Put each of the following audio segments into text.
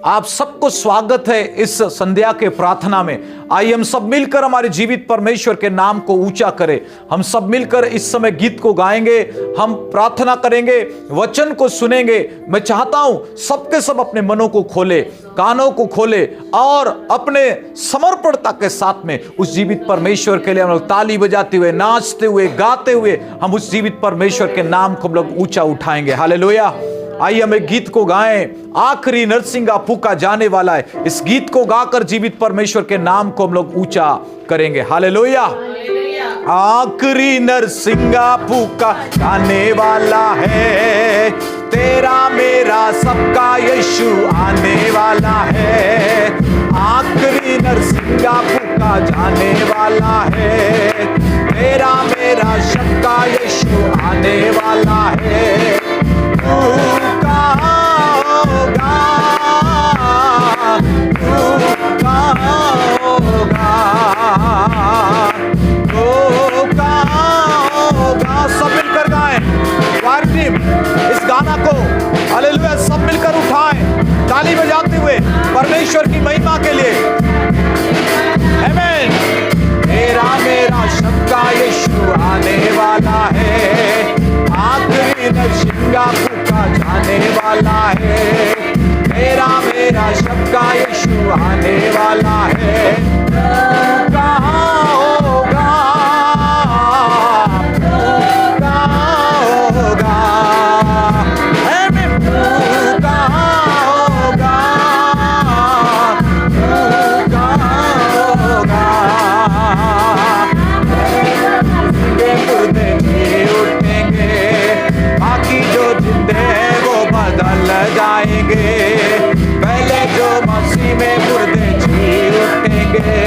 आप सबको स्वागत है इस संध्या के प्रार्थना में। आइए हम सब मिलकर हमारे जीवित परमेश्वर के नाम को ऊंचा करें। हम सब मिलकर इस समय गीत को गाएंगे, हम प्रार्थना करेंगे, वचन को सुनेंगे। मैं चाहता हूं सबके सब अपने मनों को खोले, कानों को खोले और अपने समर्पणता के साथ में उस जीवित परमेश्वर के लिए हम लोग ताली बजाते हुए, नाचते हुए, गाते हुए हम उस जीवित परमेश्वर के नाम को हम लोग ऊंचा उठाएंगे। हालेलुया। आइए हम एक गीत को गाएं। आखिरी नरसिंगा फूका जाने वाला है। इस गीत को गाकर जीवित परमेश्वर के नाम को हम लोग ऊंचा करेंगे। हालेलुया। आखिरी नरसिंगा फूका जाने वाला है, तेरा मेरा सबका यीशु आने वाला है। आखिरी नरसिंगा फूका जाने वाला है, तेरा मेरा सबका यीशु आने वाला है। तू कहाँ होगा, तू कहाँ होगा, तू कहाँ होगा। सब मिलकर गाएं, वार टीम इस गाना को हालेलुया सब मिलकर उठाएं, ताली बजाते हुए परमेश्वर की महिमा के लिए। आमीन। तेरा मेरा सबका यीशु आने वाला है, आखिरी नरसिंगा फूका जाने वाला है। तेरा मेरा सबका यीशु आने वाला है। तू कहाँ होगा, तू कहाँ होगा, तू कहाँ होगा, तू कहाँ होगा। मुर्दे जी उठेंगे, बाकी जो जिंदे हैं वो बदल जाएंगे। पहले जो मसीह में मुर्दे जी उठेंगे,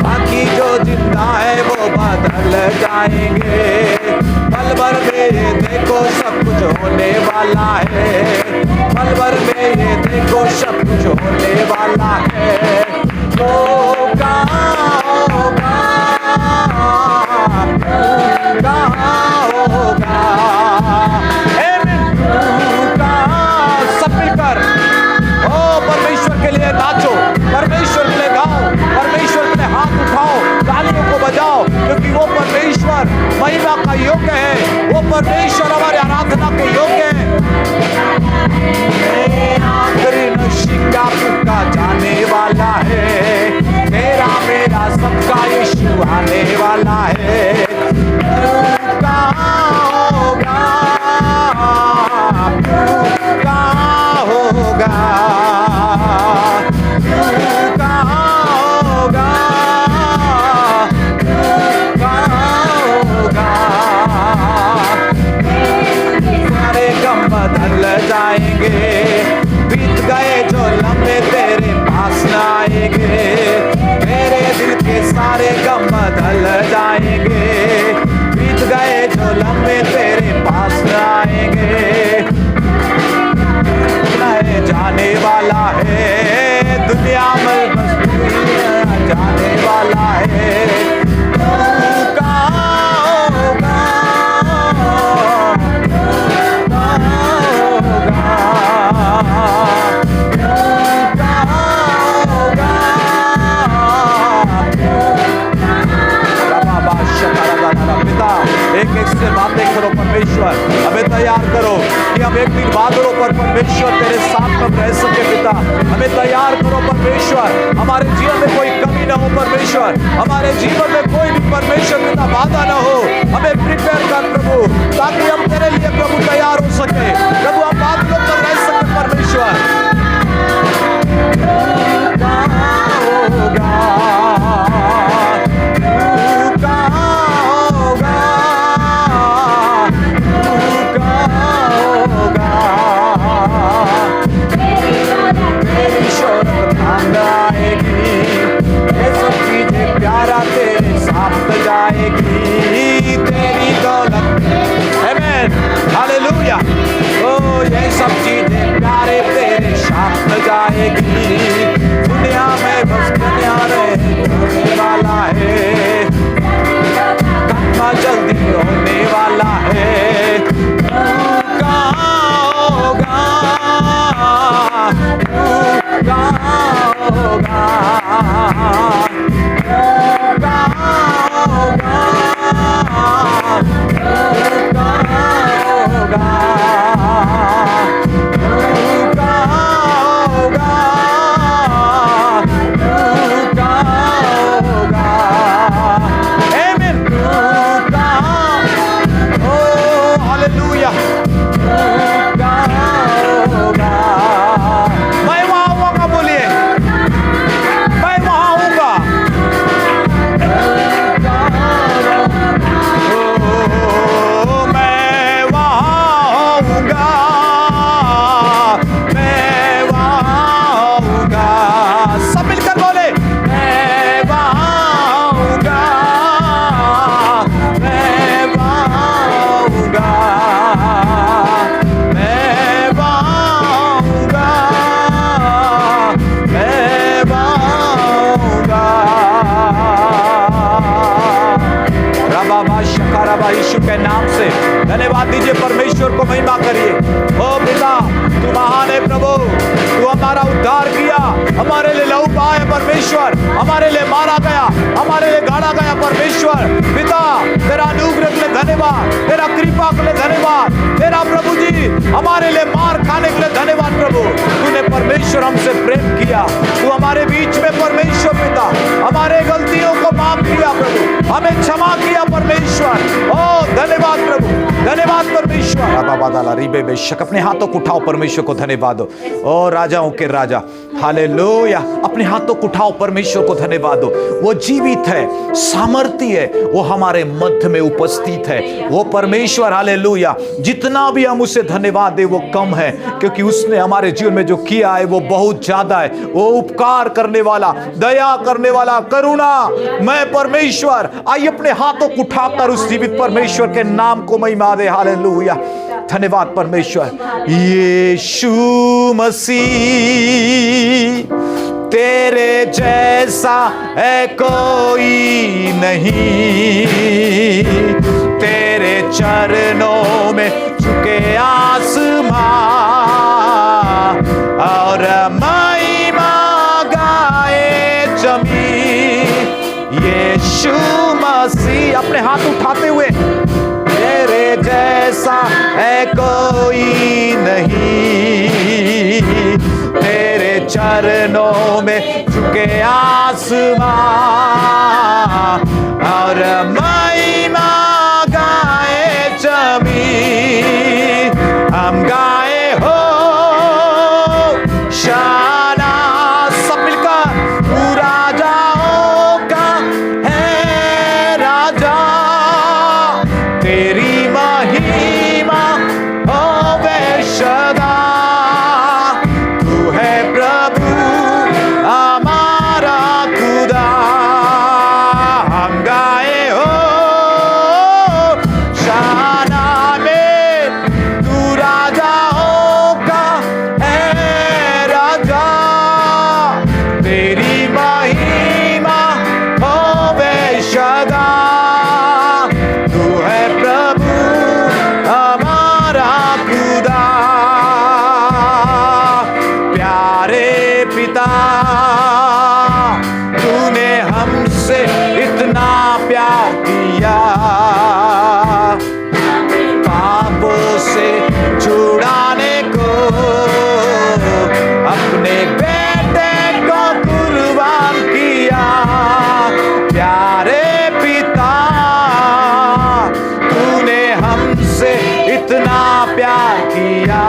बाकी जो जिंदा है वो बदल जाएंगे। पल भर में ये देखो सब कुछ होने वाला है, पल भर में ये देखो सब कुछ होने वाला है। तो कहाँ होगा, कहाँ होगा, सब मिलकर ओ परमेश्वर के लिए नाचो, परमेश्वर के लिए गाओ, परमेश्वर के लिए हाथ उठाओ, तालियों को बजाओ, क्योंकि वो परमेश्वर महिमा का योग्य है, वो परमेश्वर हमारे आराधना के योग्य है। आखिरी नरसिंगा फूका जाने वाला है, तेरा मेरा सबका यीशु आने वाला है। तू कहाँ होगा, तू कहाँ होगा, तू कहाँ होगा, तू कहाँ होगा। सारे गम बदल जाएंगे, बीत गए जो लम्हे तेरे पास न आएंगे। मेरे दिल के सारे गम बदल जाएंगे, बीत गए जो लम्हे तेरे पास न आएंगे। जाने वाला है दुनिया में जाने वाला है। तू कहाँ होगा, तू कहाँ होगा, तू कहाँ होगा। पिता एक एक से बातें करो परमेश्वर, हमें तैयार करो कि हम एक दिन बादलों पर परमेश्वर तेरे साथ में रह सके। पिता हमें तैयार करो परमेश्वर, हमारे जीवन में कोई कमी ना हो परमेश्वर, हमारे जीवन में कोई भी परमेश्वर पिता बाधा ना हो। हमें प्रिपेयर कर प्रभु, ताकि हम तेरे लिए प्रभु तैयार हो सके। प्रभु हम बादलों पर रह सके परमेश्वर। प्यारा तेरे साथ जाएगी तेरी दौलत। आमीन, हालेलुया। ओ ये सब चीजें प्यारे तेरे हमारे लिए लहू बहाया परमेश्वर, हमारे लिए मारा गया, हमारे लिए गाड़ा गया परमेश्वर। पिता तेरा अनुग्रह के लिए धन्यवाद, तेरा कृपा के लिए धन्यवाद, तेरा प्रभु जी हमारे लिए मार खाने के लिए धन्यवाद। प्रभु तूने परमेश्वर हमसे प्रेम किया, तू हमारे बीच में परमेश्वर पिता हमारे गलतियों को माफ किया प्रभु, हमें क्षमा किया परमेश्वर। ओ धन्यवाद प्रभु, धन्यवाद परमेश्वर। बेशक अपने हाथों को उठाओ, परमेश्वर को धन्यवाद दो। ओ राजाओं के राजा, हालेलुया। अपने हाथों को उठाओ, परमेश्वर को धन्यवाद दो। वो जीवित है, सामर्थी है, वो हमारे मध्य में उपस्थित है। वो परमेश्वर हालेलुया, जितना भी हम उसे धन्यवाद दे वो कम है, क्योंकि उसने हमारे जीवन में जो किया है वो बहुत ज्यादा है। वो उपकार करने वाला, दया करने वाला, करुणा मैं परमेश्वर। आइए अपने हाथों को उठाकर उस जीवित परमेश्वर के नाम को महिमा दे। हालेलुया, धन्यवाद परमेश्वर। यीशु मसीह तेरे जैसा है कोई नहीं, तेरे चरणों में झुके आसमां और महिमा गाए जमीन। यीशु मसीह अपने हाथ उठाते हुए, तेरे जैसा है कोई नहीं, तेरे चरणों में झुके आसमां और महिमा गाए जमीन। हम गाए हो शाना, सब मिलकर, तू राजाओं का है राजा, तेरी महिमा होवे सदा। तू है प्रभु हमारा खुदा। हम गाए हो शाना में, तू राजाओं का है राजा, तेरी महिमा होवे सदा। तू है प्रभु हमारा खुदा। प्यारे पिता, तूने हमसे इतना प्यार किया, पापों से छुड़ाने को अपने बेटे को कुर्बान किया। प्यारे पिता, तूने हमसे इतना प्यार किया,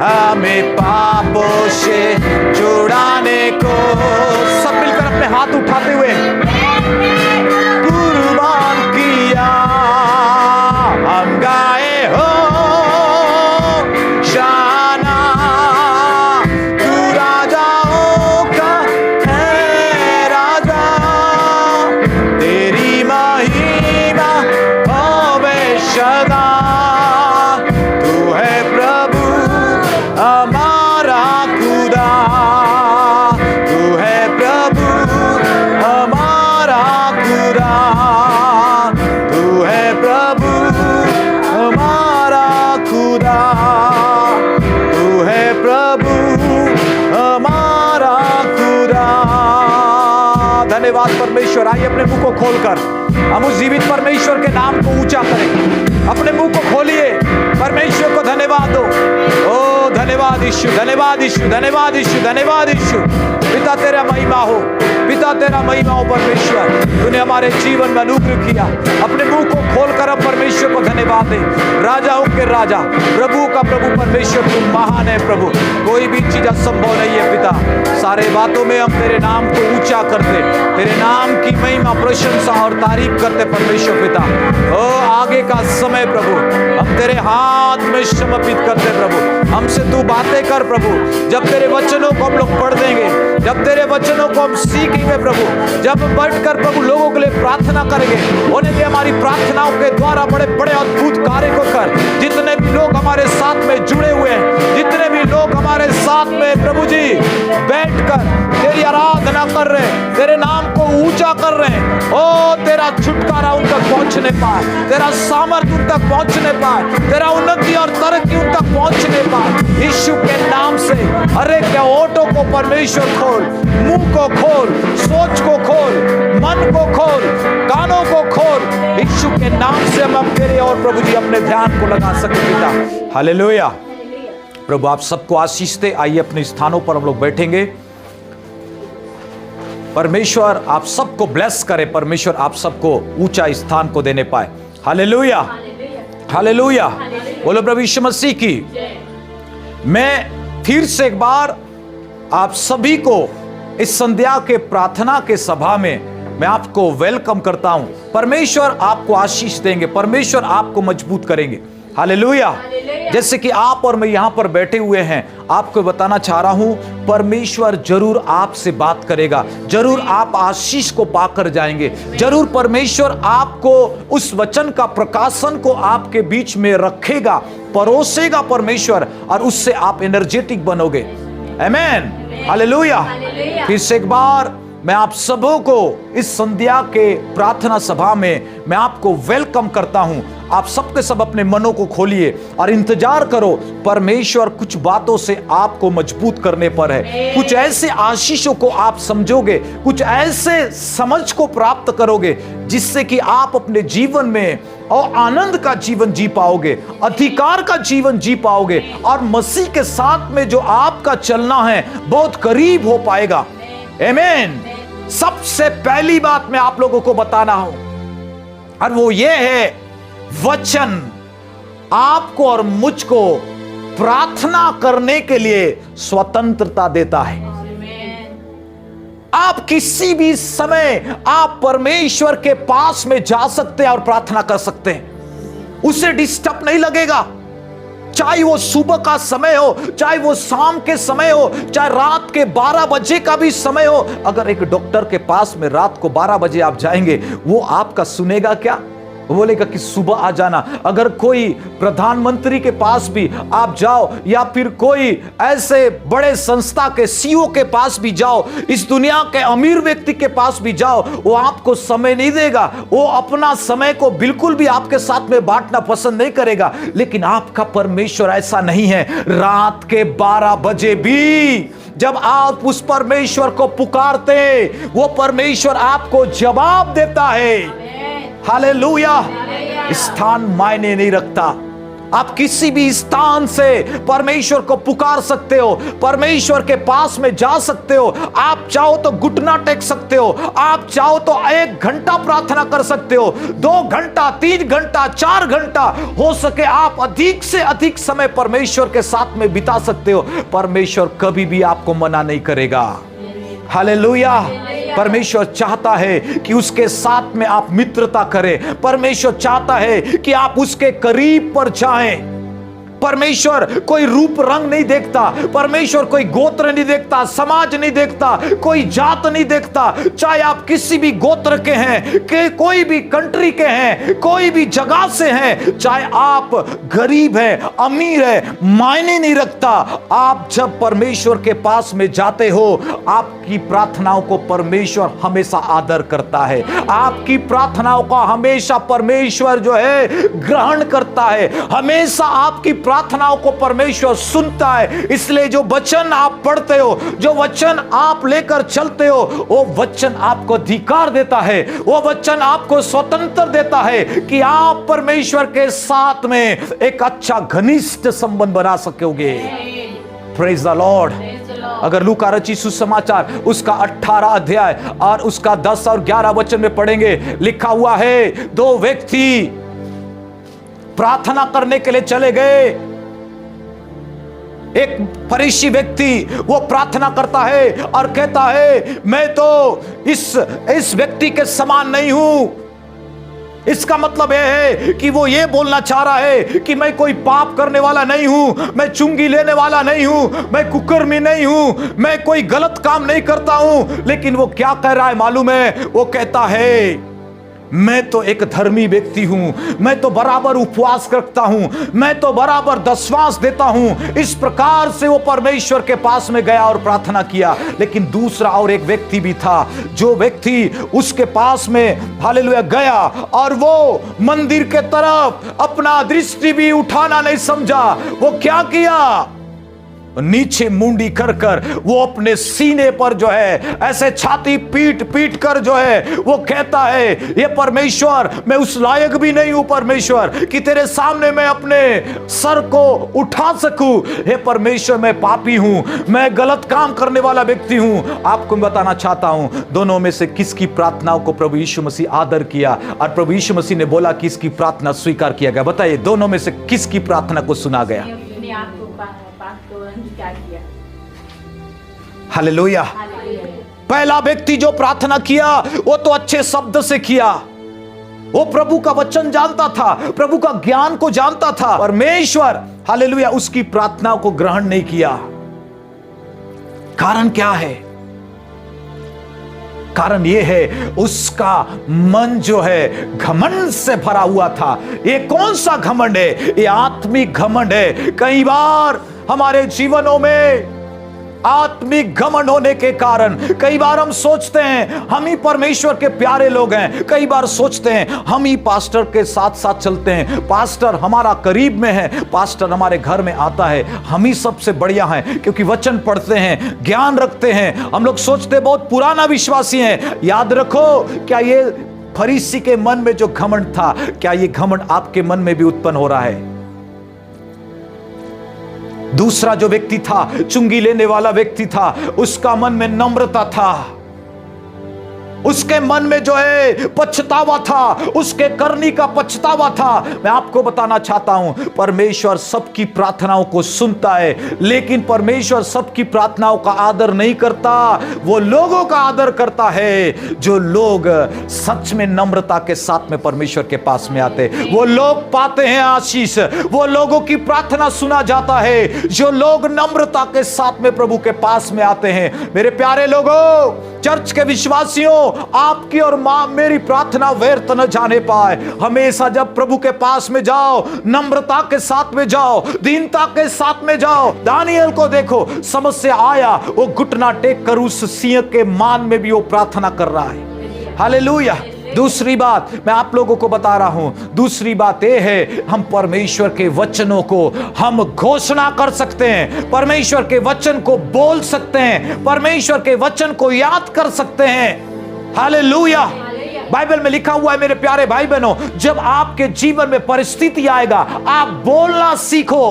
हमें पापों से छुड़ाने को। सब मिलकर अपने हाथ उठाते हुए कुर्बान किया। हम गाए हो शाना, तू राजाओं का है राजा, तेरी महिमा होवे सदा। तू है प्रभु हमारा खुदा, तू है प्रभु हमारा खुदा, तू है प्रभु हमारा खुदा, तू है प्रभु हमारा खुदा। धन्यवाद परमेश्वर। आइए अपने मुंह को खोलकर हम उस जीवित परमेश्वर के नाम को ऊंचा करें। अपने मुंह को खोलिए, परमेश्वर को धन्यवाद दो। ओ धन्यवाद यीशु, धन्यवाद यीशु, धन्यवाद यीशु, धन्यवाद यीशु। पिता तेरा महिमा हो, पिता तेरा महिमा हो परमेश्वर। तूने हमारे जीवन में अनुग्रह किया। अपने मुंह को खोलकर हम परमेश्वर को धन्यवाद दे। राजाओं के राजा, प्रभु का प्रभु परमेश्वर, तू महान है प्रभु। कोई भी चीज असंभव नहीं है पिता। सारे बातों में हम तेरे नाम को ऊंचा करते, तेरे नाम की महिमा, प्रशंसा और तारीफ करते परमेश्वर पिता। ओ आगे का समय प्रभु हम तेरे हाथ में समर्पित करते प्रभु। हमसे तू बातें कर प्रभु। जब तेरे वचनों को हम लोग पढ़ देंगे, जब तेरे वचनों को हम सीखेंगे प्रभु, जब बैठकर प्रभु लोगों के लिए प्रार्थना करेंगे, उन्हें भी हमारी प्रार्थनाओं के द्वारा बड़े बड़े अद्भुत कार्य को कर। जितने भी लोग हमारे साथ में जुड़े हुए हैं, जितने भी लोग हमारे साथ में प्रभु जी बैठकर तेरी आराधना कर रहे हैं, तेरे नाम को ऊंचा कर रहे हैं, ओ तेरा छुटकारा उन तक पहुंचने पाए, तेरा सामर्थ्य उन तक पहुंचने पाए, तेरा उन्नति और तरक्की उन तक पहुंचने पाए। यीशु के नाम से से। अरे क्या ओठों को परमेश्वर खोल, मुंह को खोल, सोच को खोल, मन को खोल, कानों को खोल। यीशु के नाम से हम अब तेरे और प्रभु जी अपने ध्यान को लगा सके पिता। हालेलुया। प्रभु आप सबको आशीष दे। आइए अपने स्थानों पर हम लोग बैठेंगे। परमेश्वर आप सबको ब्लेस करे, परमेश्वर आप सबको ऊंचा स्थान को देने पाए। Hallelujah, hallelujah. बोलो प्रभु यीशु मसीह की। मैं फिर से एक बार आप सभी को इस संध्या के प्रार्थना के सभा में मैं आपको वेलकम करता हूं। परमेश्वर आपको आशीष देंगे, परमेश्वर आपको मजबूत करेंगे। हालेलुया। जैसे कि आप और मैं यहां पर बैठे हुए हैं, आपको बताना चाह रहा हूं, परमेश्वर जरूर आपसे बात करेगा, जरूर आप आशीष को पाकर जाएंगे, जरूर परमेश्वर आपको उस वचन का प्रकाशन को आपके बीच में रखेगा, परोसेगा परमेश्वर, और उससे आप एनर्जेटिक बनोगे। आमीन, हालेलुया। फिर से एक बार मैं आप सबों को इस संध्या के प्रार्थना सभा में मैं आपको वेलकम करता हूं। आप सबके सब अपने मनों को खोलिए और इंतजार करो, परमेश्वर कुछ बातों से आपको मजबूत करने पर है। कुछ ऐसे आशीषों को आप समझोगे, कुछ ऐसे समझ को प्राप्त करोगे जिससे कि आप अपने जीवन में और आनंद का जीवन जी पाओगे, अधिकार का जीवन जी पाओगे, और मसीह के साथ में जो आपका चलना है बहुत करीब हो पाएगा। आमीन। सबसे पहली बात मैं आप लोगों को बताना हूं, और वो ये है, वचन आपको और मुझको प्रार्थना करने के लिए स्वतंत्रता देता है। आप किसी भी समय आप परमेश्वर के पास में जा सकते हैं और प्रार्थना कर सकते हैं, उसे डिस्टर्ब नहीं लगेगा। चाहे वो सुबह का समय हो, चाहे वो शाम के समय हो, चाहे रात के 12 बजे का भी समय हो। अगर एक डॉक्टर के पास में रात को 12 बजे आप जाएंगे, वो आपका सुनेगा क्या? वो बोलेगा कि सुबह आ जाना। अगर कोई प्रधानमंत्री के पास भी आप जाओ, या फिर कोई ऐसे बड़े संस्था के सीईओ के पास भी जाओ, इस दुनिया के अमीर व्यक्ति के पास भी जाओ, वो आपको समय नहीं देगा। वो अपना समय को बिल्कुल भी आपके साथ में बांटना पसंद नहीं करेगा। लेकिन आपका परमेश्वर ऐसा नहीं है। रात के 12 बजे भी जब आप उस परमेश्वर को पुकारते, वो परमेश्वर आपको जवाब देता है। हालेलुया। स्थान मायने नहीं रखता। आप किसी भी स्थान से परमेश्वर को पुकार सकते हो, परमेश्वर के पास में जा सकते हो। आप चाहो तो घुटना टेक सकते हो, आप चाहो तो 1 घंटा प्रार्थना कर सकते हो, 2 घंटा, 3 घंटा, 4 घंटा, हो सके आप अधिक से अधिक समय परमेश्वर के साथ में बिता सकते हो। परमेश्वर कभी भी आपको मना नहीं करेगा। हालेलुया। परमेश्वर चाहता है कि उसके साथ में आप मित्रता करें। परमेश्वर चाहता है कि आप उसके करीब पर जाएं। परमेश्वर कोई रूप रंग नहीं देखता, परमेश्वर कोई गोत्र नहीं देखता, समाज नहीं देखता, कोई जात नहीं देखता। चाहे आप किसी भी गोत्र के हैं, कि कोई भी कंट्री के हैं, कोई भी जगह से हैं, चाहे आप गरीब हैं, अमीर हैं, मायने नहीं रखता। आप जब परमेश्वर के पास में जाते हो, आपकी प्रार्थनाओं को परमेश्वर हमेशा आदर करता है। आपकी प्रार्थनाओं का हमेशा परमेश्वर जो है ग्रहण करता है। हमेशा आपकी प्रार्थनाओं को परमेश्वर सुनता है। इसलिए जो वचन आप पढ़ते हो, जो वचन आप लेकर चलते हो, वो वचन आपको अधिकार देता है, वो वचन आपको स्वतंत्र देता है कि आप परमेश्वर के साथ में एक अच्छा घनिष्ठ संबंध बना सकोगे। Praise the Lord. अगर लूका रचित सुसमाचार उसका 18 अध्याय और उसका 10 और 11 वचन में पढ़ेंगे, लिखा हुआ है, 2 व्यक्ति प्रार्थना करने के लिए चले गए। एक फरीसी व्यक्ति वो प्रार्थना करता है और कहता है, मैं तो इस व्यक्ति के समान नहीं हूं। इसका मतलब यह है कि वो ये बोलना चाह रहा है कि मैं कोई पाप करने वाला नहीं हूं, मैं चुंगी लेने वाला नहीं हूं, मैं कुकर्मी नहीं हूं, मैं कोई गलत काम नहीं करता हूं। लेकिन वो क्या कह रहा है मालूम है? वो कहता है, मैं तो एक धर्मी व्यक्ति हूं, मैं तो बराबर उपवास करता हूं, मैं तो बराबर दशवांश देता हूं। इस प्रकार से वो परमेश्वर के पास में गया और प्रार्थना किया। लेकिन दूसरा और एक व्यक्ति भी था, जो व्यक्ति उसके पास में हालेलुया गया और वो मंदिर के तरफ अपना दृष्टि भी उठाना नहीं समझा। वो क्या किया? नीचे मुंडी कर कर वो अपने सीने पर जो है ऐसे छाती पीट पीट कर जो है वो कहता है, ये परमेश्वर मैं उस लायक भी नहीं हूं परमेश्वर कि तेरे सामने मैं अपने सर को उठा सकूं। हे परमेश्वर मैं पापी हूं, मैं गलत काम करने वाला व्यक्ति हूं। आपको मैं बताना चाहता हूं दोनों में से किसकी प्रार्थनाओं को प्रभु यीशु मसीह आदर किया और प्रभु यीशु मसीह ने बोला कि इसकी प्रार्थना स्वीकार किया गया? बताइए दोनों में से किसकी प्रार्थना को सुना गया? हालेलुया। पहला व्यक्ति जो प्रार्थना किया वो तो अच्छे शब्द से किया, वो प्रभु का वचन जानता था, प्रभु का ज्ञान को जानता था। परमेश्वर हालेलुया उसकी प्रार्थना को ग्रहण नहीं किया। कारण क्या है? कारण यह है उसका मन जो है घमंड से भरा हुआ था। ये कौन सा घमंड है? ये आत्मिक घमंड है। कई बार हमारे जीवनों में आत्मिक घमंड होने के कारण कई बार हम सोचते हैं हम ही परमेश्वर के प्यारे लोग हैं। कई बार सोचते हैं हम ही पास्टर के साथ साथ चलते हैं, पास्टर हमारा करीब में है, पास्टर हमारे घर में आता है, हम ही सबसे बढ़िया हैं क्योंकि वचन पढ़ते हैं, ज्ञान रखते हैं। हम लोग सोचते बहुत पुराना विश्वासी हैं। याद रखो, क्या ये फरीसी के मन में जो घमंड था, क्या ये घमंड आपके मन में भी उत्पन्न हो रहा है? दूसरा जो व्यक्ति था, चुंगी लेने वाला व्यक्ति था, उसका मन में नम्रता था, उसके मन में जो है पछतावा था, उसके करनी का पछतावा था। मैं आपको बताना चाहता हूं परमेश्वर सबकी प्रार्थनाओं को सुनता है, लेकिन परमेश्वर सबकी प्रार्थनाओं का आदर नहीं करता। वो लोगों का आदर करता है जो लोग सच में नम्रता के साथ में परमेश्वर के पास में आते, वो लोग पाते हैं आशीष। वो लोगों की प्रार्थना सुना जाता है जो लोग नम्रता के साथ में प्रभु के पास में आते हैं। मेरे प्यारे लोगों, चर्च के विश्वासियों, आपकी और मेरी प्रार्थना व्यर्थ न जाने पाए। हमेशा जब प्रभु के पास में जाओ, नम्रता के साथ में जाओ, दीनता के साथ में जाओ। दानियल को देखो, समस्या आया, वो घुटना टेक कर उस सिंह के मान में भी वो प्रार्थना कर रहा है। हालेलुया। दूसरी बात मैं आप लोगों को बता रहा हूं, दूसरी बात यह है हम परमेश्वर के वचनों को हम घोषणा कर सकते हैं, परमेश्वर के वचन को बोल सकते हैं, परमेश्वर के वचन को याद कर सकते हैं। हालेलुया। बाइबल में लिखा हुआ है मेरे प्यारे भाई बहनों, जब आपके जीवन में परिस्थिति आएगा आप बोलना सीखो।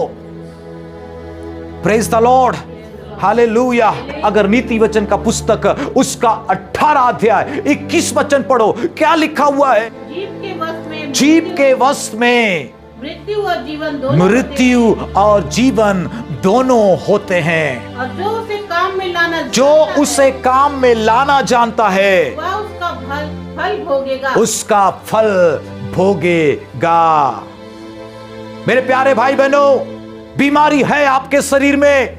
Praise the Lord. हालेलुया। अगर नीति वचन का पुस्तक उसका 18 अध्याय 21 वचन पढ़ो, क्या लिखा हुआ है? जीव के वश में मृत्यु और जीवन दोनों होते हैं, और जो उसे काम में लाना जानता है वह उसका फल भोगेगा, उसका फल भोगेगा। मेरे प्यारे भाई बहनों, बीमारी है आपके शरीर में,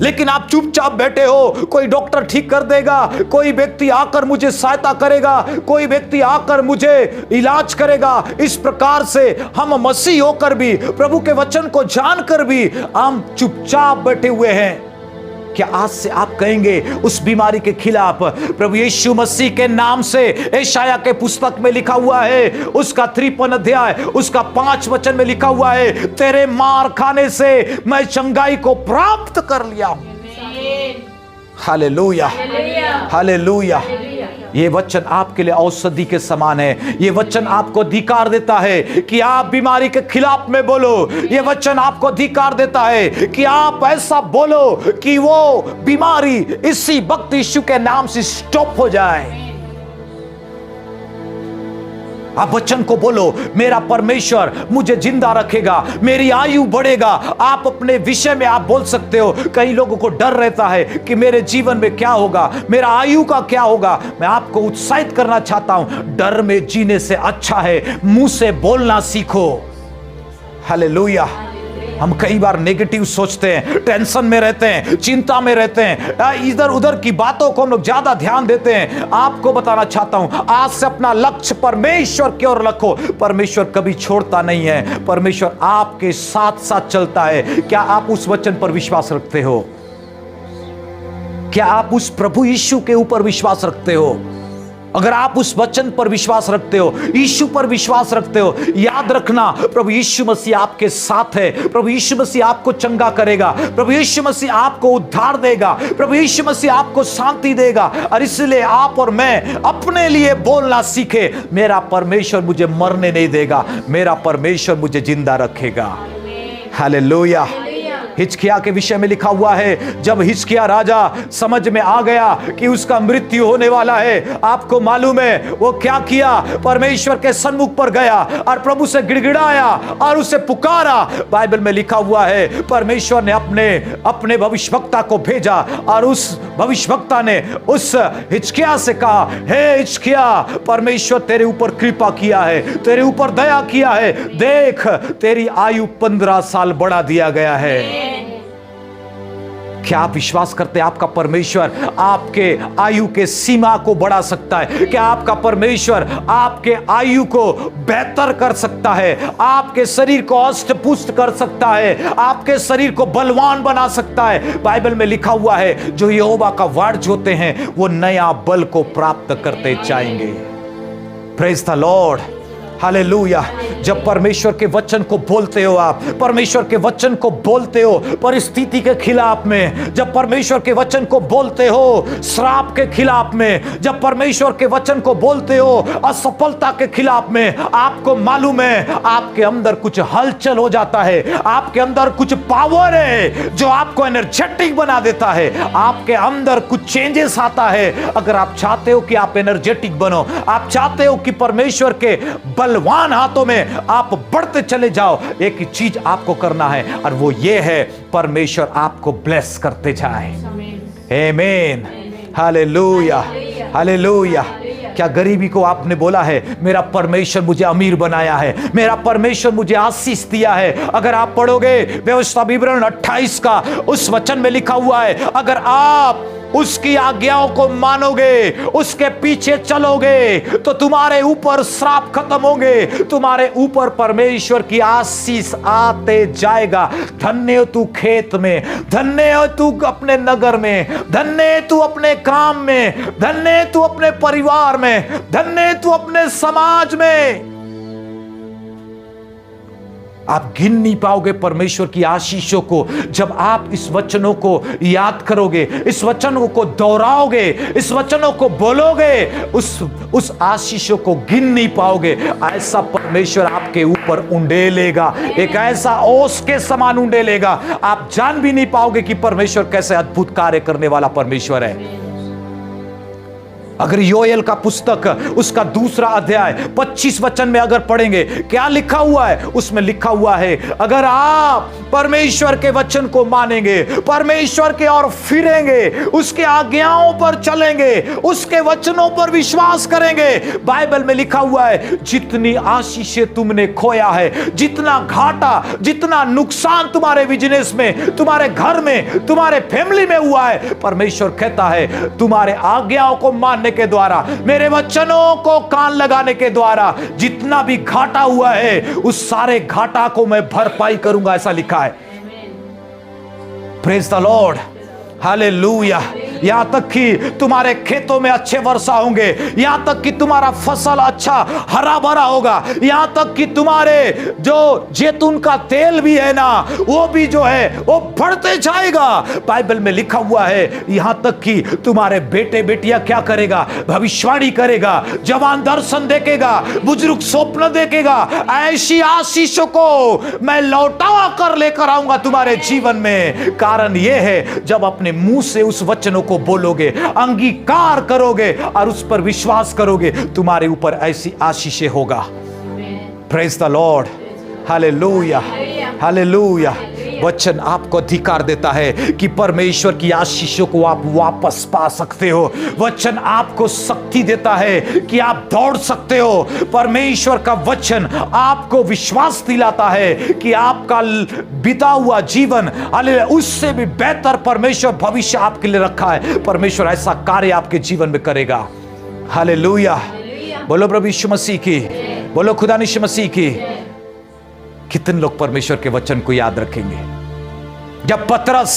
लेकिन आप चुपचाप बैठे हो। कोई डॉक्टर ठीक कर देगा, कोई व्यक्ति आकर मुझे सहायता करेगा, कोई व्यक्ति आकर मुझे इलाज करेगा। इस प्रकार से हम मसीह होकर भी, प्रभु के वचन को जानकर भी हम चुपचाप बैठे हुए हैं। क्या आज से आप कहेंगे उस बीमारी के खिलाफ प्रभु यीशु मसीह के नाम से? यशायाह के पुस्तक में लिखा हुआ है, उसका 53 अध्याय उसका 5 वचन में लिखा हुआ है, तेरे मार खाने से मैं चंगाई को प्राप्त कर लिया हूं। Hallelujah, hallelujah. ये वचन आपके लिए औषधि के समान है। ये वचन आपको अधिकार देता है कि आप बीमारी के खिलाफ में बोलो। ये वचन आपको अधिकार देता है कि आप ऐसा बोलो कि वो बीमारी इसी वक्त यीशु के नाम से स्टॉप हो जाए। आप वचन को बोलो, मेरा परमेश्वर मुझे जिंदा रखेगा, मेरी आयु बढ़ेगा। आप अपने विषय में आप बोल सकते हो। कई लोगों को डर रहता है कि मेरे जीवन में क्या होगा, मेरा आयु का क्या होगा। मैं आपको उत्साहित करना चाहता हूं, डर में जीने से अच्छा है मुंह से बोलना सीखो। हालेलुया। हम कई बार नेगेटिव सोचते हैं, टेंशन में रहते हैं, चिंता में रहते हैं, इधर उधर की बातों को हम लोग ज्यादा ध्यान देते हैं। आपको बताना चाहता हूं, आज से अपना लक्ष्य परमेश्वर की ओर रखो। परमेश्वर कभी छोड़ता नहीं है, परमेश्वर आपके साथ साथ चलता है। क्या आप उस वचन पर विश्वास रखते हो? क्या आप उस प्रभु यीशु के ऊपर विश्वास रखते हो? अगर आप उस वचन पर विश्वास रखते हो, यीशु पर विश्वास रखते हो, याद रखना प्रभु यीशु मसीह आपके साथ है। प्रभु यीशु मसीह आपको चंगा करेगा, प्रभु यीशु मसीह आपको उद्धार देगा, प्रभु यीशु मसीह आपको शांति देगा। और इसलिए आप और मैं अपने लिए बोलना सीखे, मेरा परमेश्वर मुझे मरने नहीं देगा, मेरा परमेश्वर मुझे जिंदा रखेगा। हालेलुया। हिजकिय्याह के विषय में लिखा हुआ है, जब हिजकिय्याह राजा समझ में आ गया कि उसका मृत्यु होने वाला है, आपको मालूम है वो क्या किया? परमेश्वर के सन्मुख पर गया और प्रभु से गिड़गिड़ाया और उसे पुकारा। बाइबल में लिखा हुआ है, परमेश्वर ने अपने भविष्यवक्ता को भेजा और उस भविष्यवक्ता ने उस हिजकिय्याह से कहा, हे हिजकिय्याह, परमेश्वर तेरे ऊपर कृपा किया है, तेरे ऊपर दया किया है, देख तेरी आयु 15 साल बढ़ा दिया गया है। क्या आप विश्वास करते हैं आपका परमेश्वर आपके आयु के सीमा को बढ़ा सकता है? क्या आपका परमेश्वर आपके आयु को बेहतर कर सकता है, आपके शरीर को अष्ट पुष्ट कर सकता है, आपके शरीर को बलवान बना सकता है? बाइबल में लिखा हुआ है, जो यहोवा का वार जोते हैं वो नया बल को प्राप्त करते जाएंगे। Praise the Lord, hallelujah. जब परमेश्वर के वचन को बोलते हो, आप परमेश्वर के वचन को बोलते हो परिस्थिति के खिलाफ में, जब परमेश्वर के वचन को बोलते हो श्राप के खिलाफ में, जब परमेश्वर के वचन को बोलते हो असफलता के खिलाफ में, आपको मालूम है आपके अंदर कुछ हलचल हो जाता है, आपके अंदर कुछ पावर है जो आपको एनर्जेटिक बना देता है, आपके अंदर कुछ चेंजेस आता है। अगर आप चाहते हो कि आप एनर्जेटिक बनो, आप चाहते हो कि परमेश्वर के बलवान हाथों में आप बढ़ते चले जाओ, एक ही चीज आपको करना है और वो ये है, परमेश्वर आपको ब्लेस करते जाए। आमीन, हालेलुया, हालेलुया। क्या गरीबी को आपने बोला है, मेरा परमेश्वर मुझे अमीर बनाया है, मेरा परमेश्वर मुझे आशीष दिया है? अगर आप पढ़ोगे व्यवस्था विवरण 28 का, उस वचन में लिखा हुआ है, अगर आप उसकी आज्ञाओं को मानोगे, उसके पीछे चलोगे, तो तुम्हारे ऊपर श्राप खत्म होंगे, तुम्हारे ऊपर परमेश्वर की आशीष आते जाएगा। धन्य हो तू खेत में, धन्य हो तू अपने नगर में, धन्य है तू अपने काम में, धन्य है तू अपने परिवार में, धन्य है तू अपने समाज में। आप गिन नहीं पाओगे परमेश्वर की आशीषों को जब आप इस वचनों को याद करोगे, इस वचनों को दोहराओगे, इस वचनों को बोलोगे, उस आशीषों को गिन नहीं पाओगे। ऐसा परमेश्वर आपके ऊपर उंडेलेगा, एक ऐसा ओस के समान उंडेलेगा, आप जान भी नहीं पाओगे कि परमेश्वर कैसे अद्भुत कार्य करने वाला परमेश्वर है। अगर योएल का पुस्तक उसका 2 अध्याय 25 वचन में अगर पढ़ेंगे, क्या लिखा हुआ है? उसमें लिखा हुआ है, अगर आप परमेश्वर के वचन को मानेंगे, परमेश्वर के और फिरेंगे, उसके आज्ञाओं पर चलेंगे, उसके वचनों पर विश्वास करेंगे, बाइबल में लिखा हुआ है, जितनी आशीषें तुमने खोया है, जितना घाटा, जितना नुकसान तुम्हारे बिजनेस में, तुम्हारे घर में, तुम्हारे फैमिली में हुआ है, परमेश्वर कहता है तुम्हारे आज्ञाओं को मानने के द्वारा, मेरे वचनों को कान लगाने के द्वारा जितना भी घाटा हुआ है, उस सारे घाटा को मैं भरपाई करूंगा, ऐसा लिखा है। Praise the Lord, hallelujah. यहां तक कि तुम्हारे खेतों में अच्छे वर्षा होंगे, यहां तक कि तुम्हारा फसल अच्छा हरा भरा होगा, यहां तक कि तुम्हारे जो जैतून का तेल भी है ना, वो भी जो है वो बढ़ते जाएगा। बाइबल में लिखा हुआ है, यहां तक कि तुम्हारे बेटे बेटियां क्या करेगा? भविष्यवाणी करेगा, जवान दर्शन देखेगा, बुजुर्ग स्वप्न देखेगा। ऐसी आशीषों को मैं लौटा कर लेकर आऊंगा तुम्हारे जीवन में। कारण यह है, जब अपने मुंह से उस वचनों को बोलोगे, अंगीकार करोगे और उस पर विश्वास करोगे, तुम्हारे ऊपर ऐसी आशीषें होगा। Praise the Lord, hallelujah, hallelujah. वचन आपको अधिकार देता है कि परमेश्वर की आशीषों को आप वापस पा सकते हो। वचन आपको शक्ति देता है कि आप दौड़ सकते हो। परमेश्वर का वचन आपको विश्वास दिलाता है कि आपका बीता हुआ जीवन उससे भी बेहतर परमेश्वर भविष्य आपके लिए रखा है। परमेश्वर ऐसा कार्य आपके जीवन में करेगा। हालेलुया। बोलो प्रभु यीशु मसीह की, बोलो खुदा यीशु मसीह की। कितने लोग परमेश्वर के वचन को याद रखेंगे? जब पतरस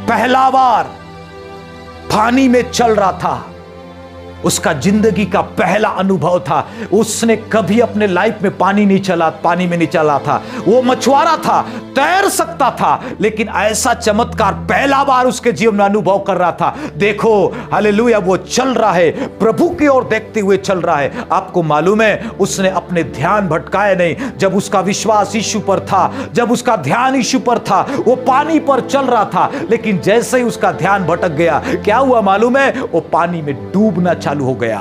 पहला बार पानी में चल रहा था, उसका जिंदगी का पहला अनुभव था। उसने कभी अपने लाइफ में पानी में नहीं चला था। वो मछुआरा था, तैर सकता था, लेकिन ऐसा चमत्कार पहला बार उसके जीवन में अनुभव कर रहा था। देखो हालेलुया, वो चल रहा है, प्रभु की ओर देखते हुए चल रहा है। आपको मालूम है, उसने अपने ध्यान भटकाए नहीं। जब उसका विश्वास यीशु पर था, जब उसका ध्यान यीशु पर था, वो पानी पर चल रहा था, लेकिन जैसे ही उसका ध्यान भटक गया, क्या हुआ मालूम है? वो पानी में डूबना चालू हो गया।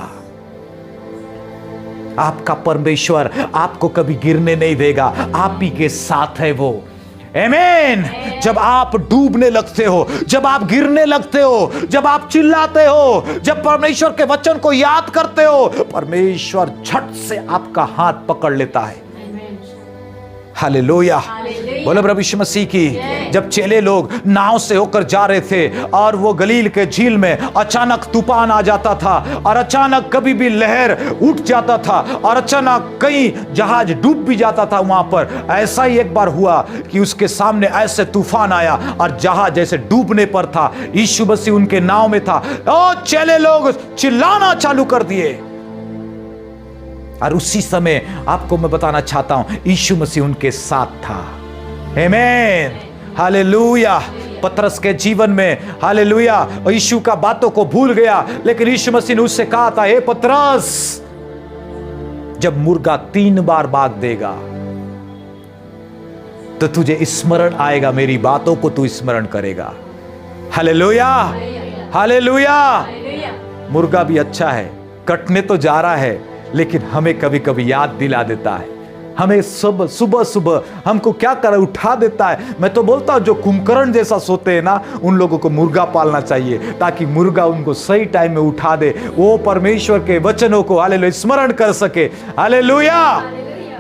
आपका परमेश्वर आपको कभी गिरने नहीं देगा, आप ही के साथ है वो। आमीन। जब आप डूबने लगते हो, जब आप गिरने लगते हो, जब आप चिल्लाते हो, जब परमेश्वर के वचन को याद करते हो, परमेश्वर झट से आपका हाथ पकड़ लेता है। हालेलुया, बोलो प्रभु यीशु मसीह की। जब चेले लोग नाव से होकर जा रहे थे और वो गलील के झील में अचानक तूफान आ जाता था, और अचानक कभी भी लहर उठ जाता था, और अचानक कहीं जहाज डूब भी जाता था। वहां पर ऐसा ही एक बार हुआ कि उसके सामने ऐसे तूफान आया और जहाज जैसे डूबने पर था। यीशु मसीह उनके नाव में था और चेले लोग चिल्लाना चालू कर दिए, और उसी समय आपको मैं बताना चाहता हूं, यीशु मसीह उनके साथ था। आमीन, हालेलुया। पतरस के जीवन में हालेलुया, यीशु का बातों को भूल गया, लेकिन यीशु मसीह ने उससे कहा था, हे पतरस, जब मुर्गा 3 बार भाग देगा तो तुझे स्मरण आएगा, मेरी बातों को तू स्मरण करेगा। Hallelujah, hallelujah. मुर्गा भी अच्छा है, कटने तो जा रहा है, लेकिन हमें कभी कभी याद दिला देता है। हमें सुबह सुबह हमको क्या करे, उठा देता है। मैं तो बोलता हूं, जो कुंभकर्ण जैसा सोते हैं ना, उन लोगों को मुर्गा पालना चाहिए, ताकि मुर्गा उनको सही टाइम में उठा दे, वो परमेश्वर के वचनों को हालेलुया स्मरण कर सके। हालेलुया,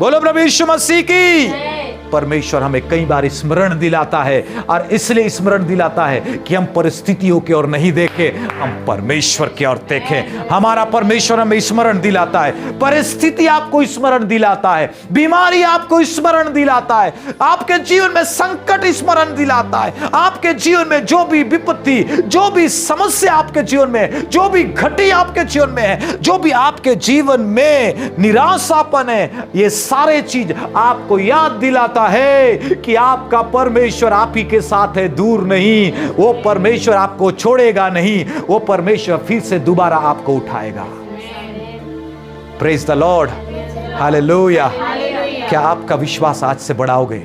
बोलो प्रभु यीशु मसीह की। परमेश्वर हमें कई बार स्मरण दिलाता है, और इसलिए स्मरण दिलाता है कि हम परिस्थितियों की ओर नहीं देखें, हम परमेश्वर की ओर देखें। हमारा परमेश्वर हमें स्मरण दिलाता है। परिस्थिति आपको स्मरण दिलाता है, बीमारी आपको स्मरण दिलाता है, आपके जीवन में संकट स्मरण दिलाता है। आपके जीवन में जो भी विपत्ति, जो भी समस्या आपके जीवन में, जो भी घटी आपके जीवन में है, जो भी आपके जीवन में निराशापन है, ये सारे चीज आपको याद दिलाता है कि आपका परमेश्वर आप ही के साथ है, दूर नहीं। वो परमेश्वर आपको छोड़ेगा नहीं, वो परमेश्वर फिर से दोबारा आपको उठाएगा। Praise the Lord, hallelujah. क्या आपका विश्वास आज से बढ़ाओगे?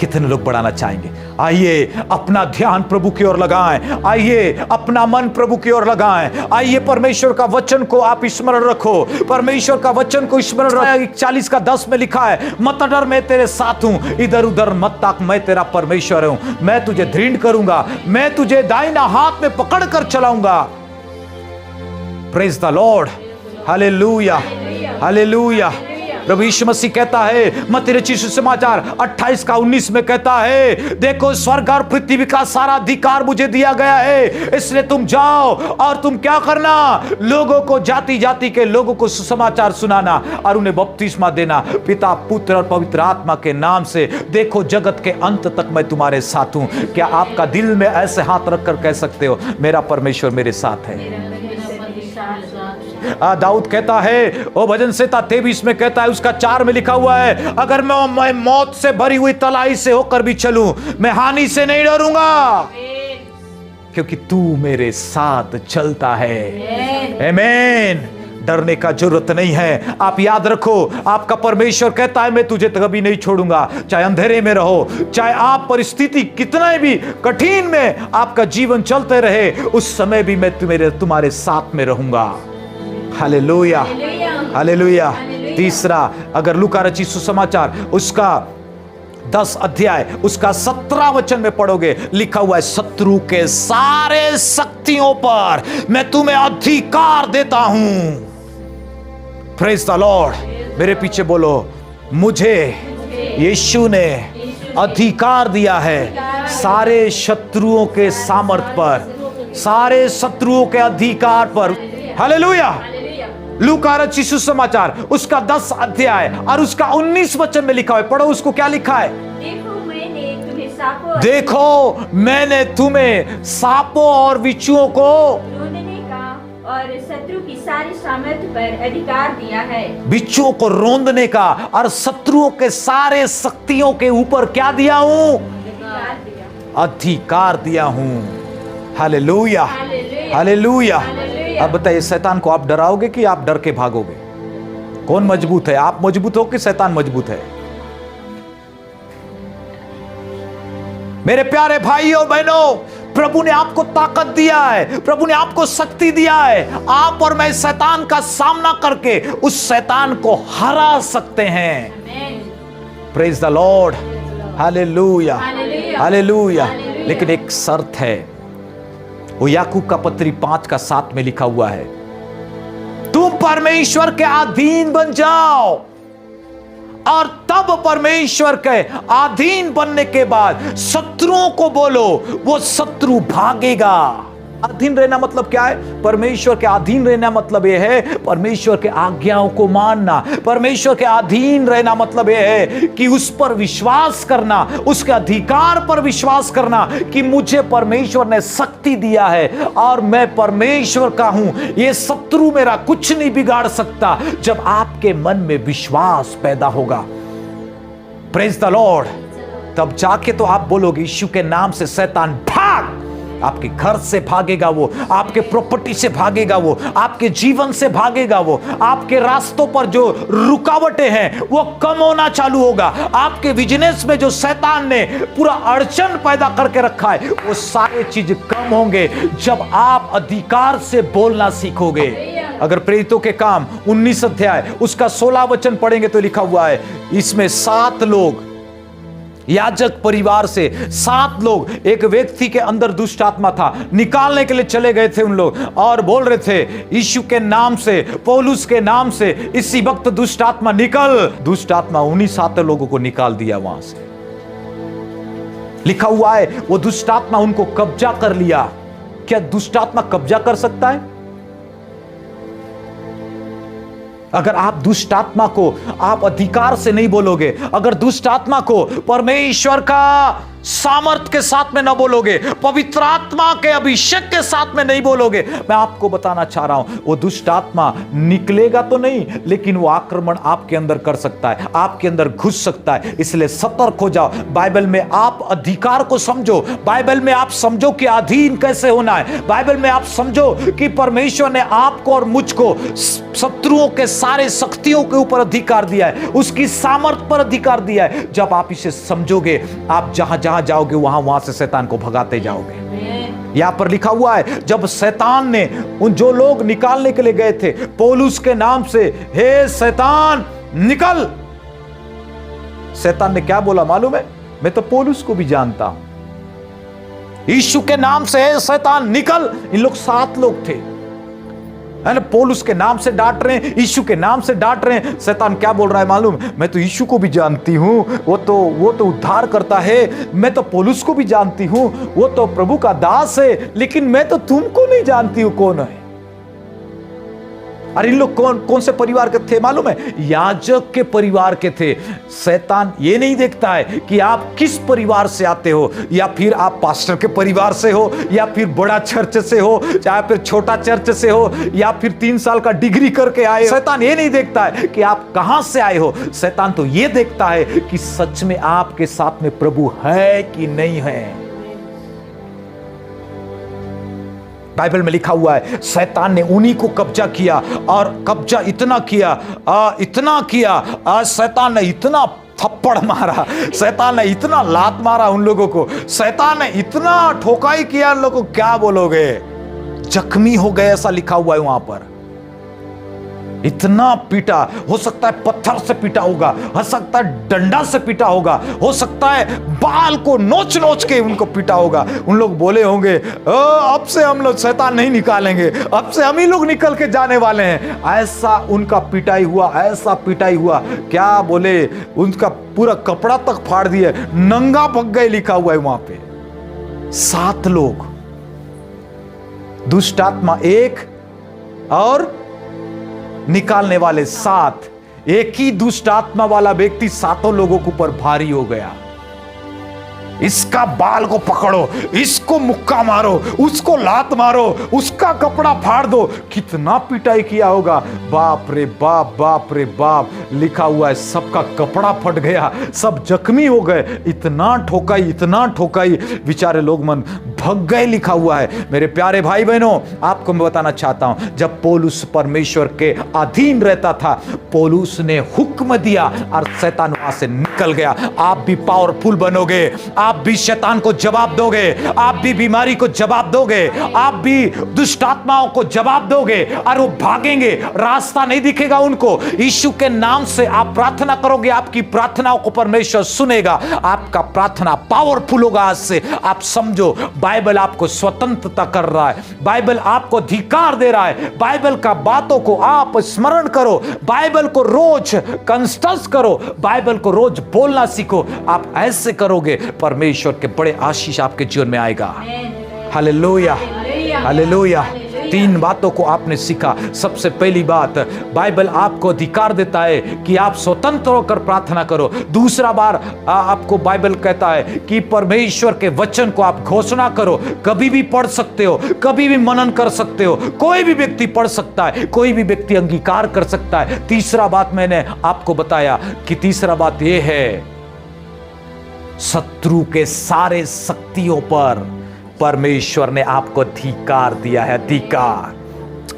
कितने लोग बढ़ाना चाहेंगे? आइए अपना ध्यान प्रभु की ओर लगाएं, आइए अपना मन प्रभु की ओर लगाएं, आइए परमेश्वर का वचन को आप स्मरण रखो, परमेश्वर का वचन को स्मरण रखो। 40:10 में लिखा है, मत डर, मैं तेरे साथ हूं, इधर उधर मत ताक, मैं तेरा परमेश्वर हूं, मैं तुझे दृढ़ करूंगा, मैं तुझे दाहिना हाथ में पकड़ कर चलाऊंगा। Praise the Lord, hallelujah, hallelujah. प्रभु यीशु मसीह कहता है, मत्ती रचित सुसमाचार 28:19 में कहता है, देखो स्वर्ग और पृथ्वी का सारा अधिकार मुझे दिया गया है, इसलिए तुम जाओ और तुम क्या करना, लोगों को, जाति जाति के लोगों को सुसमाचार सुनाना और उन्हें बपतिस्मा देना, पिता पुत्र और पवित्र आत्मा के नाम से। देखो जगत के अंत तक मैं तुम्हारे साथ हूं। क्या आपका दिल में ऐसे हाथ रखकर कह सकते हो, मेरा परमेश्वर मेरे साथ है? दाऊद कहता है, ओ भजन संहिता 23 में कहता है, उसका 4 में लिखा हुआ है, अगर मैं मौत से भरी हुई तलाई से होकर भी चलूं, मैं हानि से नहीं डरूंगा, क्योंकि तू मेरे साथ चलता है। आमीन। डरने का जरूरत नहीं है। आप याद रखो, आपका परमेश्वर कहता है, मैं तुझे कभी नहीं छोड़ूंगा। चाहे अंधेरे में रहो, चाहे आप परिस्थिति कितना भी कठिन में आपका जीवन चलते रहे, उस समय भी मैं तुम्हारे साथ में रहूंगा। Hallelujah, hallelujah. तीसरा, अगर लूका रचित सुसमाचार उसका 10 अध्याय उसका 17 वचन में पढ़ोगे, लिखा हुआ है, शत्रु के सारे शक्तियों पर मैं तुम्हें अधिकार देता हूं। Praise the Lord. मेरे पीछे बोलो, मुझे यीशु ने अधिकार दिया है सारे शत्रुओं के सामर्थ पर, सारे शत्रुओं के अधिकार पर। हालेलुया। लूका रचित सुसमाचार उसका 10 अध्याय और उसका 19 वचन में लिखा है, पढ़ो उसको। क्या लिखा है? देखो मैंने तुम्हें सांपों और बिच्छुओं को और शत्रु की सारी सामर्थ्य पर अधिकार दिया है। बिच्छुओं को रोंदने का और शत्रुओं के सारे शक्तियों के ऊपर क्या दिया हूं? अधिकार दिया। अधिकार दिया हूं। Hallelujah, hallelujah, hallelujah. हालेलुया। अब बताइए, शैतान को आप डराओगे कि आप डर के भागोगे? कौन मजबूत है, आप मजबूत हो कि शैतान मजबूत है? मेरे प्यारे भाइयों बहनों, प्रभु ने आपको ताकत दिया है, प्रभु ने आपको शक्ति दिया है। आप और मैं शैतान का सामना करके उस शैतान को हरा सकते हैं। Praise the Lord, hallelujah, hallelujah. लेकिन एक शर्त है, वो याकूब का पत्री 5:7 में लिखा हुआ है, तुम परमेश्वर के अधीन बन जाओ, और तब परमेश्वर के अधीन बनने के बाद शत्रुओं को बोलो, वो शत्रु भागेगा। अधीन रहना मतलब क्या है? परमेश्वर के अधीन रहना मतलब यह है परमेश्वर के आज्ञाओं को मानना। परमेश्वर के अधीन रहना मतलब यह है कि उस पर विश्वास करना, उसके अधिकार पर विश्वास करना कि मुझे परमेश्वर ने शक्ति दिया है और मैं परमेश्वर का हूं, ये शत्रु मेरा कुछ नहीं बिगाड़ सकता। जब आपके मन में विश्वास पैदा होगा, प्रेज द लॉर्ड, तब जाके तो आप बोलोगे यीशु के नाम से शैतान भाग। आपके घर से भागेगा वो, आपके प्रॉपर्टी से भागेगा वो, आपके जीवन से भागेगा वो, आपके रास्तों पर जो रुकावटें हैं वो कम होना चालू होगा। आपके बिजनेस में जो शैतान ने पूरा अड़चन पैदा करके रखा है वो सारे चीज कम होंगे जब आप अधिकार से बोलना सीखोगे। अगर प्रेरितों के काम 19 अध्याय उसका 16 वचन पढ़ेंगे तो लिखा हुआ है, इसमें 7 लोग याजक परिवार से 7 लोग, एक व्यक्ति के अंदर दुष्ट आत्मा था, निकालने के लिए चले गए थे उन लोग और बोल रहे थे यीशु के नाम से, पौलुस के नाम से इसी वक्त दुष्ट आत्मा निकल। दुष्ट आत्मा उन्हीं 7 लोगों को निकाल दिया वहां से। लिखा हुआ है वो दुष्ट आत्मा उनको कब्जा कर लिया। क्या दुष्ट आत्मा कब्जा कर सकता है? अगर आप दुष्ट आत्मा को आप अधिकार से नहीं बोलोगे, अगर दुष्ट आत्मा को परमेश्वर का सामर्थ के साथ में न बोलोगे, पवित्र आत्मा के अभिषेक के साथ में नहीं बोलोगे, मैं आपको बताना चाह रहा हूं वो दुष्ट आत्मा निकलेगा तो नहीं, लेकिन वो आक्रमण आपके अंदर कर सकता है, आपके अंदर घुस सकता है। इसलिए सतर्क हो जाओ। बाइबल में आप अधिकार को समझो, बाइबल में आप समझो कि अधीन कैसे होना है, बाइबल में आप समझो कि परमेश्वर ने आपको और मुझको शत्रुओं के सारे शक्तियों के ऊपर अधिकार दिया है, उसकी सामर्थ पर अधिकार दिया है। जब आप इसे समझोगे, आप जहां जहां जाओगे वहां से शैतान को भगाते जाओगे। यहां पर लिखा हुआ है जब शैतान ने उन जो लोग निकालने के लिए गए थे पौलुस के नाम से, हे शैतान निकल, शैतान ने क्या बोला मालूम है? मैं तो पौलुस को भी जानता हूं। यीशु के नाम से हे शैतान निकल। इन लोग 7 लोग थे, पौलुस के नाम से डांट रहे हैं, यीशु के नाम से डांट रहे हैं। शैतान क्या बोल रहा है मालूम? मैं तो यीशु को भी जानती हूं, वो तो उद्धार करता है। मैं तो पौलुस को भी जानती हूं, वो तो प्रभु का दास है, लेकिन मैं तो तुमको नहीं जानती हूं कौन है। अरे इन लोग कौन से परिवार के थे मालूम है? याजक के परिवार के थे। शैतान ये नहीं देखता है कि आप किस परिवार से आते हो, या फिर आप पास्टर के परिवार से हो, या फिर बड़ा चर्च से हो, चाहे फिर छोटा चर्च से हो, या फिर 3 साल का डिग्री करके आए। शैतान ये नहीं देखता है कि आप कहां से आए हो। शैतान तो ये देखता है कि सच में आपके साथ में प्रभु है कि नहीं है। बाइबल में लिखा हुआ है शैतान ने उन्हीं को कब्जा किया, और कब्जा इतना किया, शैतान ने इतना थप्पड़ मारा, शैतान ने इतना लात मारा उन लोगों को, शैतान ने इतना ठोकाई किया उन लोगों को, क्या बोलोगे, जख्मी हो गए, ऐसा लिखा हुआ है वहां पर। इतना पीटा, हो सकता है पत्थर से पीटा होगा, हो सकता है डंडा से पीटा होगा, हो सकता है बाल को नोच नोच के उनको पीटा होगा। उन लोग बोले होंगे अब से हम लोग शैतान नहीं निकालेंगे, अब से हम ही लोग निकल के जाने वाले हैं। ऐसा उनका पिटाई हुआ, ऐसा पिटाई हुआ, क्या बोले, उनका पूरा कपड़ा तक फाड़ दिए, नंगा पक गए, लिखा हुआ है वहां पे। 7 लोग, दुष्ट आत्मा 1 और निकालने वाले 7, एक ही दुष्ट आत्मा वाला व्यक्ति 7 लोगों के ऊपर भारी हो गया। इसका बाल को पकड़ो, इसको मुक्का मारो, उसको लात मारो, उसका कपड़ा फाड़ दो। कितना पिटाई किया होगा, बाप रे बाप, बाप रे बाप। लिखा हुआ है सबका कपड़ा फट गया, सब जख्मी हो गए। इतना ठोकाई, इतना ठोकाई, बेचारे लोग मन भग गए, लिखा हुआ है। मेरे प्यारे भाई बहनों, आपको मैं बताना चाहता हूं, जब पौलुस परमेश्वर के अधीन रहता था, पौलुस ने हुक्म दिया और शैतान वहां से निकल गया। आप भी पावरफुल बनोगे, आप भी शैतान को जवाब दोगे, आप भी बीमारी को जवाब दोगे, आप भी दुष्ट आत्माओं को जवाब दोगे और वो भागेंगे, रास्ता नहीं दिखेगा उनको। यीशु के नाम से आप प्रार्थना करोगे, आपकी प्रार्थनाओं को परमेश्वर सुनेगा, आपका प्रार्थना पावरफुल होगा। आज से आप समझो, बाइबल आपको स्वतंत्रता कर रहा है, बाइबल आपको अधिकार दे रहा है। बाइबल का बातों को आप स्मरण करो, बाइबल को रोज कंस्टस करो, बाइबल को रोज बोलना सीखो। आप ऐसे करोगे, परमेश्वर के बड़े आशीष आपके जीवन में आएगा। Hallelujah, hallelujah. 3 बातों को आपने सीखा। सबसे पहली बात, बाइबल आपको अधिकार देता है कि आप स्वतंत्र होकर प्रार्थना करो। दूसरा बार आपको बाइबल कहता है कि परमेश्वर के वचन को आप घोषणा करो। कभी भी पढ़ सकते हो, कभी भी मनन कर सकते हो, कोई भी व्यक्ति पढ़ सकता है, कोई भी व्यक्ति अंगीकार कर सकता है। तीसरा बात मैंने आपको बताया कि तीसरा बात यह है, शत्रु के सारे शक्तियों पर परमेश्वर ने आपको अधिकार दिया है, अधिकार।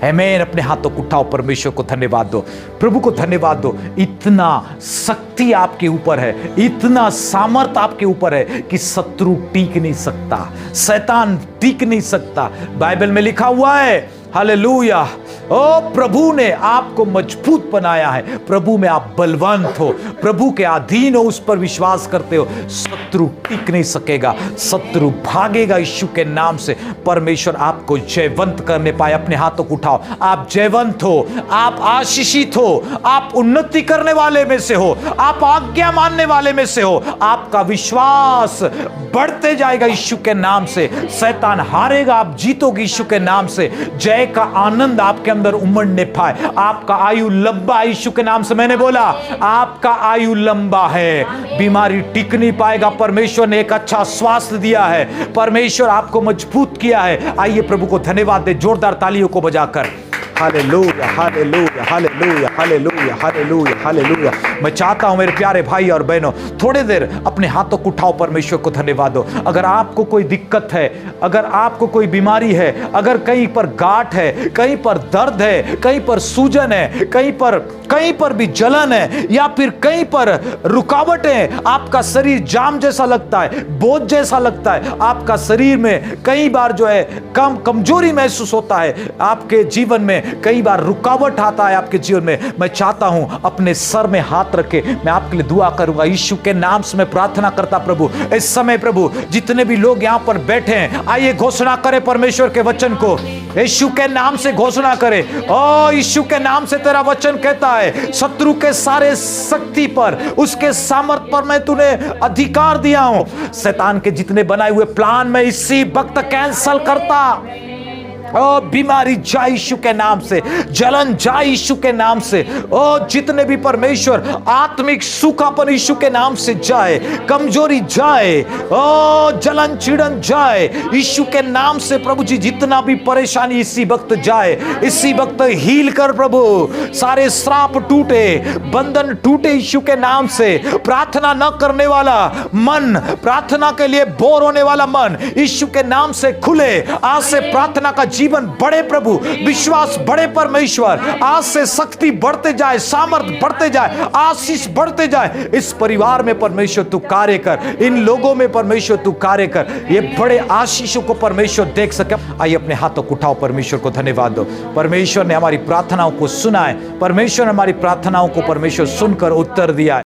आमीन। अपने हाथों को उठाओ, परमेश्वर को धन्यवाद दो, प्रभु को धन्यवाद दो। इतना शक्ति आपके ऊपर है, इतना सामर्थ आपके ऊपर है कि शत्रु टिक नहीं सकता, शैतान टिक नहीं सकता। बाइबल में लिखा हुआ है, हालेलुया, ओ प्रभु ने आपको मजबूत बनाया है, प्रभु में आप बलवंत हो, प्रभु के अधीन हो, उस पर विश्वास करते हो, शत्रु टिक नहीं सकेगा, शत्रु भागेगा यीशु के नाम से। परमेश्वर आपको जयवंत करने पाए। अपने हाथों को उठाओ, आप जयवंत हो, आप आशीषित हो, आप उन्नति करने वाले में से हो, आप आज्ञा मानने वाले में से हो। आपका विश्वास बढ़ते जाएगा यीशु के नाम से, शैतान हारेगा, आप जीतोगे यीशु के नाम से। जय का आनंद आपके अंदर उमड़ने पाए। आपका आयु लंबा, यीशु के नाम से मैंने बोला, आपका आयु लंबा है, बीमारी टिक नहीं पाएगा। परमेश्वर ने एक अच्छा स्वास्थ्य दिया है, परमेश्वर आपको मजबूत किया है। आइए प्रभु को धन्यवाद दे, जोरदार तालियों को बजाकर। Hallelujah, hallelujah, hallelujah, hallelujah, hallelujah, hallelujah. मैं चाहता हूं मेरे प्यारे भाई और बहनों, थोड़ी देर अपने हाथों को उठाओ, परमेश्वर को धन्यवाद दो। अगर आपको कोई दिक्कत है, अगर आपको कोई बीमारी है, अगर कहीं पर गांठ है, कहीं पर दर्द है, कहीं पर सूजन है, कहीं पर भी जलन है, या फिर कहीं पर रुकावट है, आपका शरीर जाम जैसा लगता है, बोझ जैसा लगता है, आपका शरीर में कई बार जो है कमजोरी महसूस होता है, आपके जीवन में कई बार रुकावट आता है आपके जीवन में, मैं चाहता हूं अपने सर में हाथ रखे मैं आपके लिए दुआ करूंगा। यीशु के नाम से मैं प्रार्थना करता प्रभु, इस समय प्रभु जितने भी लोग यहां पर बैठे हैं, आइए घोषणा करें परमेश्वर के वचन को। यीशु के नाम से घोषणा करें। ओ यीशु के नाम से तेरा वचन कहता है, शत्रु के सारे शक्ति पर, उसके सामर्थ पर मैं तूने अधिकार दिया हूं। शैतान के जितने बनाए हुए प्लान मैं इसी वक्त कैंसल करता। ओ बीमारी जाए यीशु के नाम से, जलन जाए यीशु के नाम से, ओ जितने भी परमेश्वर आत्मिक सूखापन यीशु के नाम से जाए, कमजोरी जाए, ओ जलन चिड़न जाए यीशु के नाम से। प्रभु जी जितना भी परेशानी इसी वक्त जाए, इसी वक्त हील कर प्रभु। सारे श्राप टूटे, बंधन टूटे यीशु के नाम से। प्रार्थना न करने वाला मन, प्रार्थना के लिए बोर होने वाला मन यीशु के नाम से खुले। आज से प्रार्थना का जीवन बढ़े प्रभु, विश्वास बढ़े परमेश्वर। आज से शक्ति बढ़ते जाए, सामर्थ बढ़ते जाए, आशीष बढ़ते जाए। इस परिवार में परमेश्वर तू कार्य कर, इन लोगों में परमेश्वर तू कार्य कर, ये बड़े आशीषों को परमेश्वर देख सके। आइए अपने हाथों को उठाओ, परमेश्वर को धन्यवाद दो। परमेश्वर ने हमारी प्रार्थनाओं को सुना है, परमेश्वर ने हमारी प्रार्थनाओं को परमेश्वर सुनकर उत्तर दिया है।